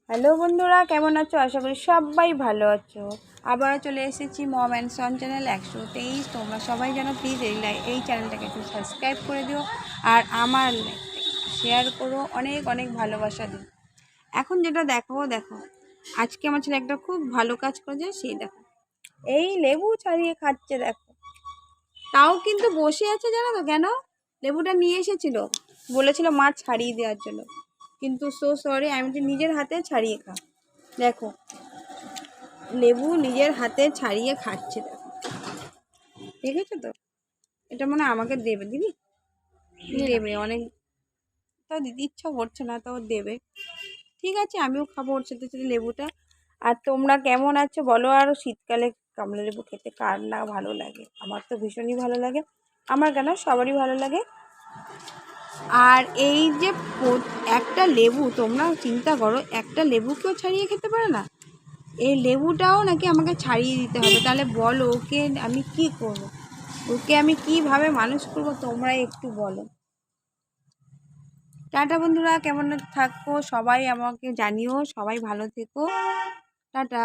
Hello বন্ধুরা, কেমন আছো? আশা করি সবাই ভালো আছো। আবারও চলে এসেছি মম অ্যান্ড সন চ্যানেল 123। তোমরা সবাই যেন প্লিজ এই চ্যানেলটাকে একটু সাবস্ক্রাইব করে দিও আর আমার শেয়ার করো, অনেক অনেক ভালোবাসা দিও। এখন যেটা দেখো আজকে আমার ছেলে একটা খুব ভালো কাজ করেছে, সেই দেখো এই লেবু ছাড়িয়ে খাচ্ছে। দেখো, তাও কিন্তু বসে আছে, জানো তো কেন? লেবুটা নিয়ে এসেছিল, বলেছিল মা ছাড়িয়ে দেওয়ার জন্য, কিন্তু সো সরি, আমি তো নিজের হাতে ছাড়িয়ে খা। দেখো, লেবু নিজের হাতে ছাড়িয়ে খাচ্ছে। দেখো, দেখেছো তো? এটা মনে হয় আমাকে দেবে, দিবি? দেবে অনেক, তাও দিতে ইচ্ছা করছে না, তাও দেবে। ঠিক আছে, আমিও খাবো ওর সাথে সাথে লেবুটা। আর তোমরা কেমন আছো বলো? আর শীতকালে কমলা লেবু খেতে কার না ভালো লাগে? আমার তো ভীষণই ভালো লাগে, আমার কেন সবারই ভালো লাগে। আর এই যে একটা লেবু, তোমরা চিন্তা করো, একটা লেবু কেউ ছাড়িয়ে খেতে পারে না? এই লেবুটাও নাকি আমাকে ছাড়িয়ে দিতে হবে। তাহলে বলো, ওকে আমি কি করব? ওকে আমি কিভাবে মানুষ করব? তোমরাই একটু বলো। টাটা বন্ধুরা, কেমন থাকো সবাই আমাকে জানিও, সবাই ভালো থেকো। টাটা।